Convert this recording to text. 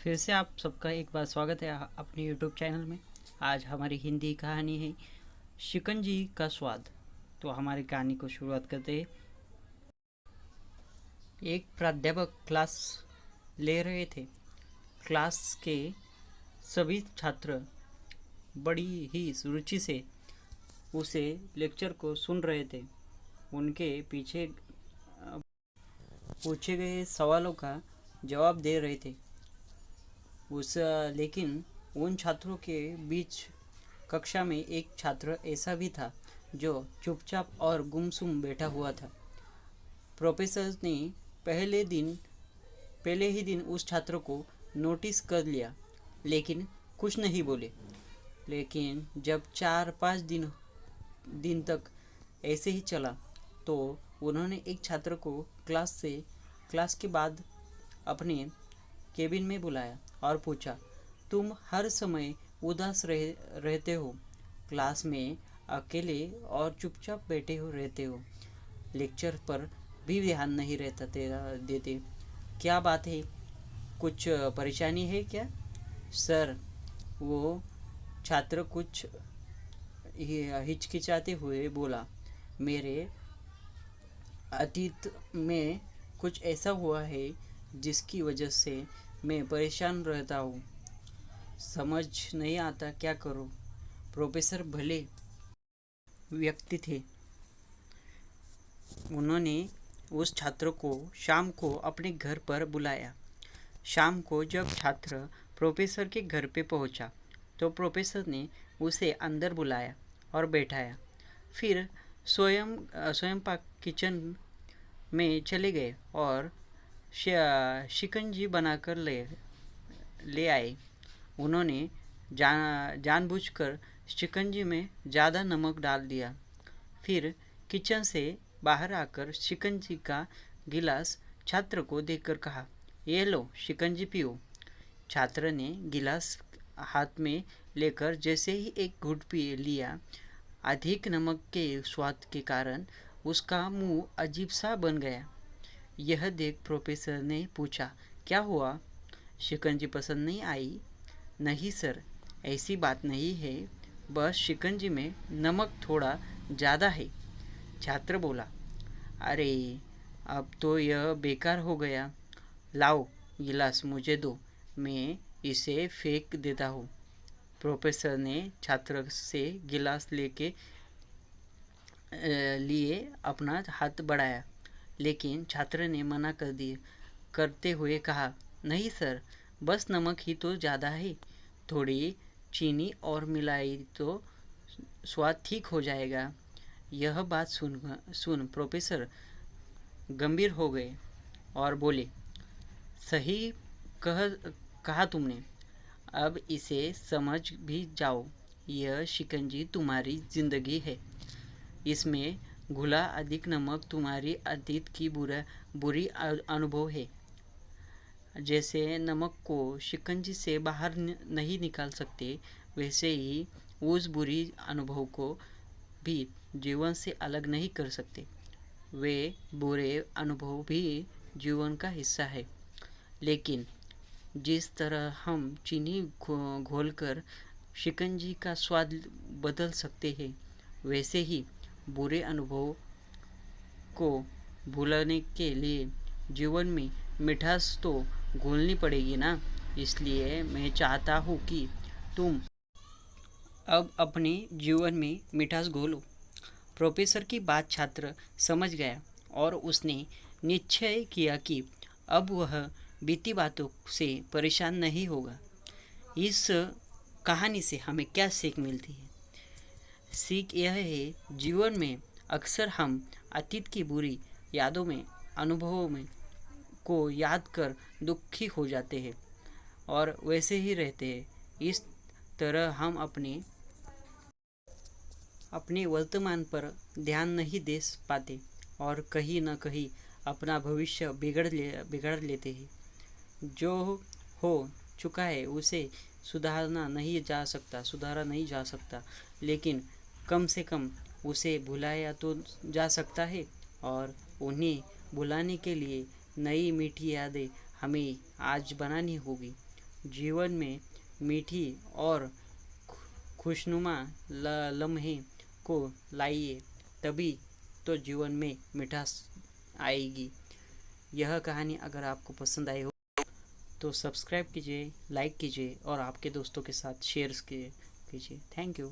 फिर से आप सबका एक बार स्वागत है अपने यूट्यूब चैनल में। आज हमारी हिंदी कहानी है शिकंजी का स्वाद। तो हमारी कहानी को शुरुआत करते हैं। एक प्राध्यापक क्लास ले रहे थे। क्लास के सभी छात्र बड़ी ही रुचि से उसे लेक्चर को सुन रहे थे। उनके पीछे पूछे गए सवालों का जवाब दे रहे थे। लेकिन उन छात्रों के बीच कक्षा में एक छात्र ऐसा भी था जो चुपचाप और गुमसुम बैठा हुआ था। प्रोफेसर ने पहले ही दिन उस छात्र को नोटिस कर लिया, लेकिन कुछ नहीं बोले। लेकिन जब 4-5 दिन तक ऐसे ही चला, तो उन्होंने एक छात्र को क्लास के बाद अपने केबिन में बुलाया और पूछा, तुम हर समय उदास रहते हो, क्लास में अकेले और चुपचाप बैठे हो रहते हो, लेक्चर पर भी ध्यान नहीं रहता तेरा देते, क्या बात है? कुछ परेशानी है क्या? सर, वो छात्र कुछ हिचकिचाते हुए बोला, मेरे अतीत में कुछ ऐसा हुआ है जिसकी वजह से मैं परेशान रहता हूँ। समझ नहीं आता क्या करूँ। प्रोफेसर भले व्यक्ति थे। उन्होंने उस छात्र को शाम को अपने घर पर बुलाया। शाम को जब छात्र प्रोफेसर के घर पे पहुंचा, तो प्रोफेसर ने उसे अंदर बुलाया और बैठाया। फिर स्वयं पाक किचन में चले गए और शिकंजी बनाकर ले आए। उन्होंने जानबूझकर शिकंजी में ज़्यादा नमक डाल दिया। फिर किचन से बाहर आकर शिकंजी का गिलास छात्र को देकर कहा, ये लो शिकंजी पियो। छात्र ने गिलास हाथ में लेकर जैसे ही एक घूंट पी लिया, अधिक नमक के स्वाद के कारण उसका मुंह अजीब सा बन गया। यह देख प्रोफेसर ने पूछा, क्या हुआ? शिकंजी पसंद नहीं आई? नहीं सर, ऐसी बात नहीं है, बस शिकंजी में नमक थोड़ा ज़्यादा है। छात्र बोला, अरे अब तो यह बेकार हो गया। लाओ गिलास मुझे दो, मैं इसे फेंक देता हूँ। प्रोफेसर ने छात्र से गिलास लिए अपना हाथ बढ़ाया, लेकिन छात्र ने मना करते हुए कहा, नहीं सर, बस नमक ही तो ज़्यादा है, थोड़ी चीनी और मिलाई तो स्वाद ठीक हो जाएगा। यह बात सुन प्रोफेसर गंभीर हो गए और बोले, सही कहा तुमने, अब इसे समझ भी जाओ। यह शिकंजी तुम्हारी जिंदगी है, इसमें घुला अधिक नमक तुम्हारी अतीत की बुरी अनुभव है। जैसे नमक को शिकंजी से बाहर नहीं निकाल सकते, वैसे ही उस बुरी अनुभव को भी जीवन से अलग नहीं कर सकते। वे बुरे अनुभव भी जीवन का हिस्सा है, लेकिन जिस तरह हम चीनी घोलकर शिकंजी का स्वाद बदल सकते हैं, वैसे ही बुरे अनुभव को भूलने के लिए जीवन में मिठास तो घोलनी पड़ेगी ना। इसलिए मैं चाहता हूँ कि तुम अब अपने जीवन में मिठास घोलो। प्रोफेसर की बात छात्र समझ गया और उसने निश्चय किया कि अब वह बीती बातों से परेशान नहीं होगा। इस कहानी से हमें क्या सीख मिलती है? सीख यह है, जीवन में अक्सर हम अतीत की बुरी यादों में अनुभवों में को याद कर दुखी हो जाते हैं और वैसे ही रहते हैं। इस तरह हम अपने वर्तमान पर ध्यान नहीं दे पाते और कहीं न कहीं अपना भविष्य बिगाड़ लेते हैं। जो हो चुका है उसे सुधारा नहीं जा सकता, लेकिन कम से कम उसे भुलाया तो जा सकता है, और उन्हें भुलाने के लिए नई मीठी यादें हमें आज बनानी होगी। जीवन में मीठी और खुशनुमा लम्हे को लाइए, तभी तो जीवन में मिठास आएगी। यह कहानी अगर आपको पसंद आई हो तो सब्सक्राइब कीजिए, लाइक कीजिए और आपके दोस्तों के साथ शेयर कीजिए। Thank you.